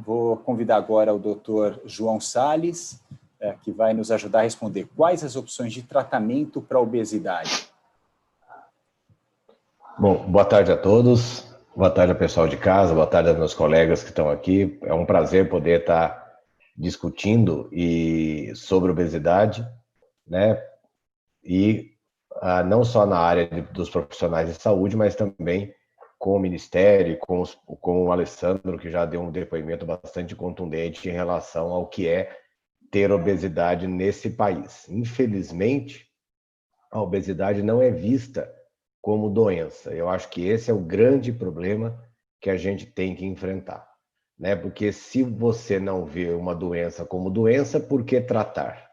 Vou convidar agora o Dr. João Salles, que vai nos ajudar a responder quais as opções de tratamento para a obesidade. Bom, boa tarde a todos, boa tarde ao pessoal de casa, boa tarde aos meus colegas que estão aqui. É um prazer poder estar discutindo sobre obesidade, né? E não só na área dos profissionais de saúde, mas também com o Ministério, com o Alessandro, que já deu um depoimento bastante contundente em relação ao que é ter obesidade nesse país. Infelizmente, a obesidade não é vista como doença. Eu acho que esse é o grande problema que a gente tem que enfrentar, né? Porque se você não vê uma doença como doença, por que tratar?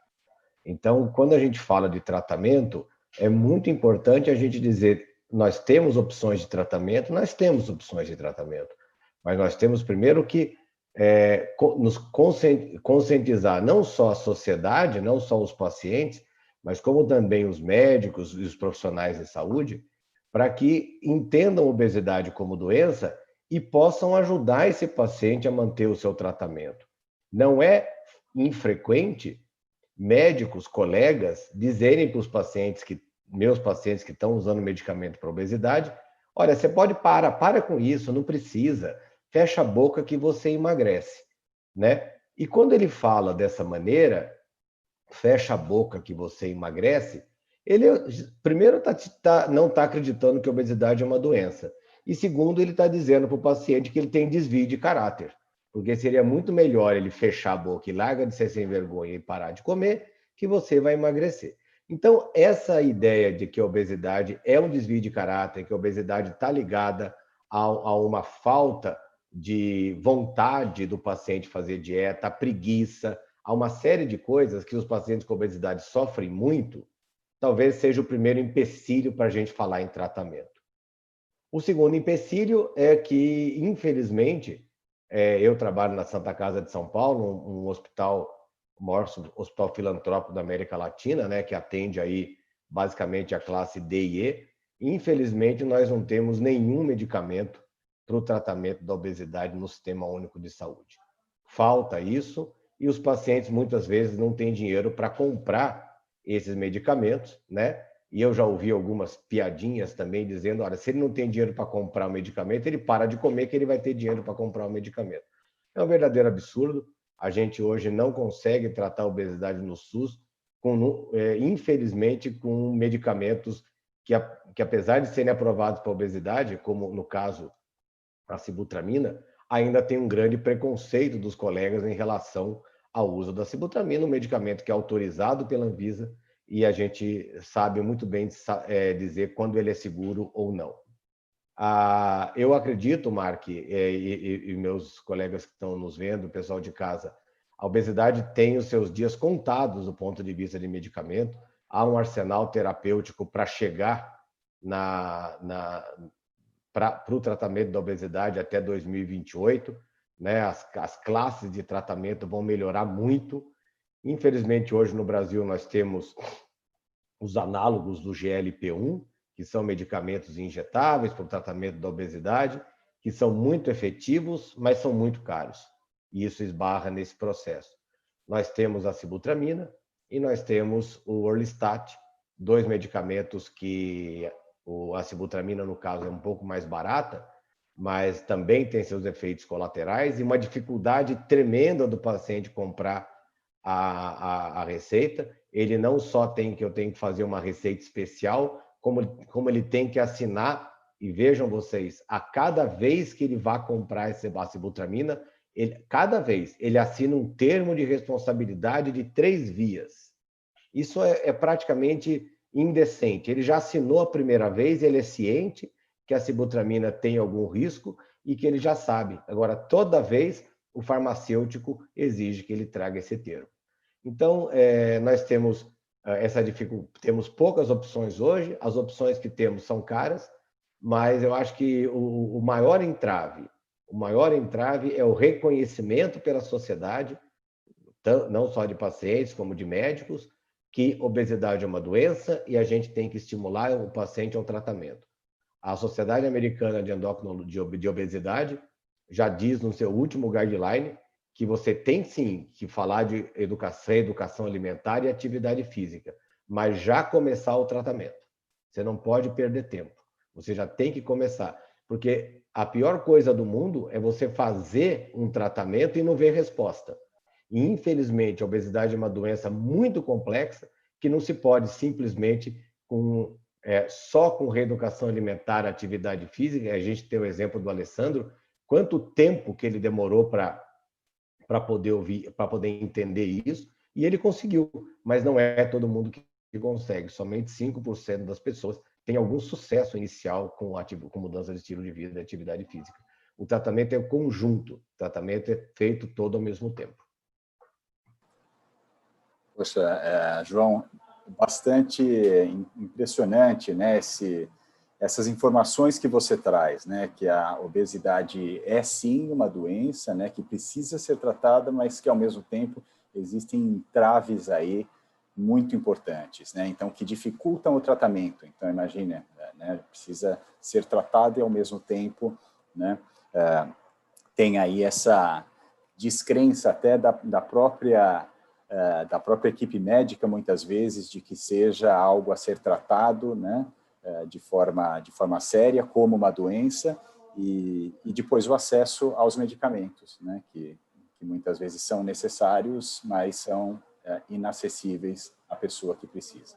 Então, quando a gente fala de tratamento, é muito importante a gente dizer, nós temos opções de tratamento, mas nós temos primeiro que nos conscientizar não só a sociedade, não só os pacientes, mas como também os médicos e os profissionais de saúde, para que entendam a obesidade como doença e possam ajudar esse paciente a manter o seu tratamento. Não é infrequente médicos, colegas, dizerem para os pacientes, meus pacientes que estão usando medicamento para obesidade, olha, você pode para com isso, não precisa, fecha a boca que você emagrece, né? E quando ele fala dessa maneira, fecha a boca que você emagrece, ele primeiro não está acreditando que a obesidade é uma doença, e segundo, ele está dizendo para o paciente que ele tem desvio de caráter, porque seria muito melhor ele fechar a boca e larga de ser sem vergonha e parar de comer, que você vai emagrecer. Então, essa ideia de que a obesidade é um desvio de caráter, que a obesidade está ligada a uma falta de vontade do paciente fazer dieta, a preguiça, a uma série de coisas que os pacientes com obesidade sofrem muito, talvez seja o primeiro empecilho para a gente falar em tratamento. O segundo empecilho é que, infelizmente, eu trabalho na Santa Casa de São Paulo, um hospital, o maior hospital filantrópico da América Latina, né, que atende aí basicamente a classe D e E. Infelizmente, nós não temos nenhum medicamento para o tratamento da obesidade no Sistema Único de Saúde. Falta isso e os pacientes muitas vezes não têm dinheiro para comprar esses medicamentos, né? E eu já ouvi algumas piadinhas também dizendo, olha, se ele não tem dinheiro para comprar o medicamento, ele para de comer que ele vai ter dinheiro para comprar o medicamento. É um verdadeiro absurdo. A gente hoje não consegue tratar a obesidade no SUS, infelizmente, com medicamentos que apesar de serem aprovados para obesidade, como no caso a sibutramina, ainda tem um grande preconceito dos colegas em relação ao uso da sibutramina, um medicamento que é autorizado pela Anvisa, e a gente sabe muito bem dizer quando ele é seguro ou não. Eu acredito, Mark, e meus colegas que estão nos vendo, o pessoal de casa, a obesidade tem os seus dias contados do ponto de vista de medicamento. Há um arsenal terapêutico para chegar para o tratamento da obesidade até 2028. Né? As classes de tratamento vão melhorar muito. Infelizmente, hoje no Brasil, nós temos os análogos do GLP-1, que são medicamentos injetáveis para o tratamento da obesidade, que são muito efetivos, mas são muito caros. E isso esbarra nesse processo. Nós temos a sibutramina e nós temos o Orlistat, dois medicamentos que a sibutramina, no caso, é um pouco mais barata, mas também tem seus efeitos colaterais e uma dificuldade tremenda do paciente comprar a receita. Ele não só tem que eu tenho que fazer uma receita especial, como ele tem que assinar, e vejam vocês, a cada vez que ele vai comprar a sibutramina, cada vez ele assina um termo de responsabilidade de 3 vias. Isso é praticamente indecente. Ele já assinou a primeira vez, ele é ciente que a sibutramina tem algum risco e que ele já sabe. Agora, toda vez, o farmacêutico exige que ele traga esse termo. Então, nós temos essa dificuldade, temos poucas opções hoje, as opções que temos são caras, mas eu acho que o maior entrave é o reconhecimento pela sociedade, não só de pacientes, como de médicos, que obesidade é uma doença e a gente tem que estimular o paciente ao tratamento. A Sociedade Americana de Obesidade já diz no seu último guideline que você tem sim que falar de educação alimentar e atividade física, mas já começar o tratamento. Você não pode perder tempo. Você já tem que começar, porque a pior coisa do mundo é você fazer um tratamento e não ver resposta. E, infelizmente, a obesidade é uma doença muito complexa que não se pode simplesmente só com reeducação alimentar, atividade física. A gente tem o exemplo do Alessandro, quanto tempo que ele demorou para poder ouvir, para poder entender isso, e ele conseguiu, mas não é todo mundo que consegue, somente 5% das pessoas tem algum sucesso inicial com mudança de estilo de vida e atividade física. O tratamento é um conjunto, o tratamento é feito todo ao mesmo tempo. Poxa, João, bastante impressionante, né, essas informações que você traz, né, que a obesidade é sim uma doença, né, que precisa ser tratada, mas que ao mesmo tempo existem entraves aí muito importantes, né, então que dificultam o tratamento. Então imagine, né, precisa ser tratado e ao mesmo tempo, né, tem aí essa descrença até da própria equipe médica, muitas vezes, de que seja algo a ser tratado, né, de forma séria, como uma doença, e depois o acesso aos medicamentos, né, que muitas vezes são necessários, mas são inacessíveis à pessoa que precisa.